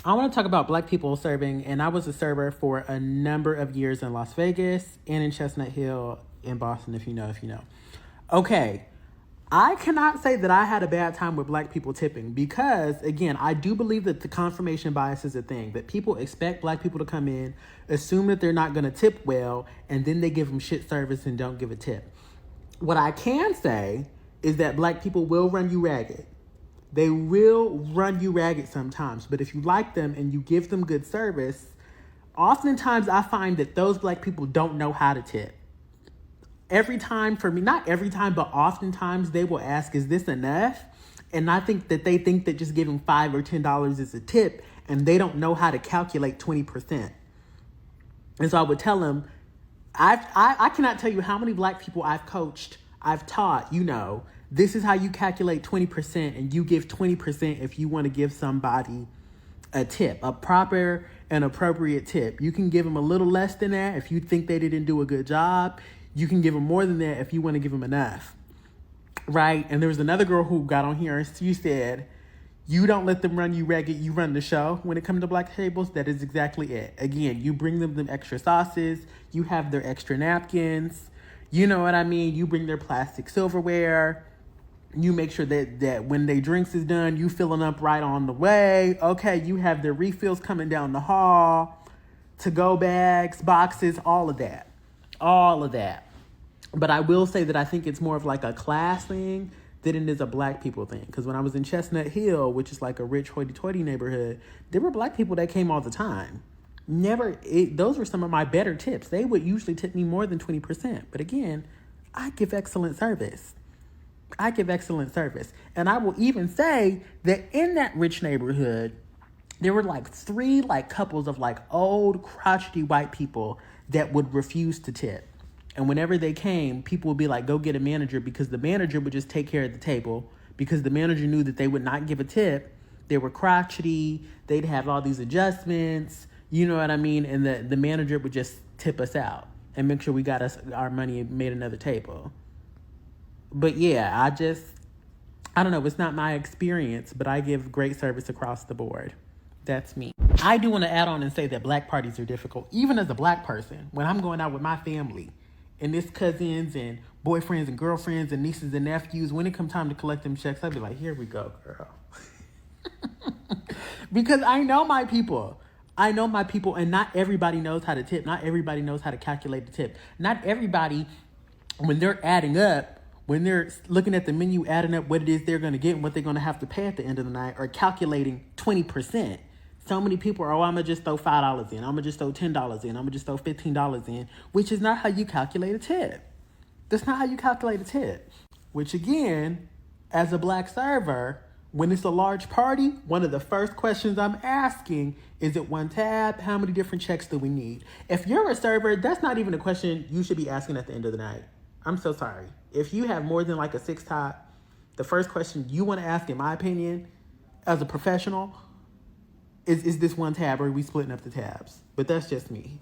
I want to talk about Black people serving, and I was a server for a number of years in Las Vegas and in Chestnut Hill in Boston, if you know. Okay, I cannot say that I had a bad time with Black people tipping because, again, I do believe that the confirmation bias is a thing, that people expect Black people to come in, assume that they're not going to tip well, and then they give them shit service and don't give a tip. What I can say is that Black people will run you ragged. They will run you ragged sometimes, but if you like them and you give them good service, oftentimes I find that those Black people don't know how to tip. Every time for me, not every time, but oftentimes they will ask, is this enough? And I think that they think that just giving $5 or $10 is a tip, and they don't know how to calculate 20%. And so I would tell them, I cannot tell you how many Black people I've coached, I've taught, this is how you calculate 20%, and you give 20% if you want to give somebody a tip, a proper and appropriate tip. You can give them a little less than that if you think they didn't do a good job. You can give them more than that if you want to give them enough, right? And there was another girl who got on here and she said, you don't let them run you ragged, you run the show. When it comes to Black tables, that is exactly it. Again, you bring them extra sauces, you have their extra napkins, you know what I mean? You bring their plastic silverware. You make sure that when their drinks is done, you filling up right on the way. Okay, you have their refills coming down the hall, to-go bags, boxes, all of that. But I will say that I think it's more of like a class thing than it is a Black people thing. Because when I was in Chestnut Hill, which is like a rich hoity-toity neighborhood, there were Black people that came all the time. Those were some of my better tips. They would usually tip me more than 20%. But again, I give excellent service. And I will even say that in that rich neighborhood, there were like 3 couples of old crotchety white people that would refuse to tip. And whenever they came, people would be like, go get a manager, because the manager would just take care of the table, because the manager knew that they would not give a tip. They were crotchety. They'd have all these adjustments. You know what I mean? And the manager would just tip us out and make sure we got us our money and made another table. But yeah, I don't know. It's not my experience, but I give great service across the board. That's me. I do want to add on and say that Black parties are difficult. Even as a Black person, when I'm going out with my family and it's cousins and boyfriends and girlfriends and nieces and nephews, when it comes time to collect them checks, I'll be like, here we go, girl. Because I know my people, and not everybody knows how to tip. Not everybody knows how to calculate the tip. Not everybody, when they're adding up, when they're looking at the menu, adding up what it is they're going to get and what they're going to have to pay at the end of the night, or calculating 20%. So many people are, I'm going to just throw $5 in. I'm going to just throw $10 in. I'm going to just throw $15 in, which is not how you calculate a tip. That's not how you calculate a tip. Which again, as a Black server, when it's a large party, one of the first questions I'm asking, is it one tab? How many different checks do we need? If you're a server, that's not even a question you should be asking at the end of the night. I'm so sorry. If you have more than a 6 top, the first question you want to ask, in my opinion, as a professional, is this one tab, or are we splitting up the tabs? But that's just me.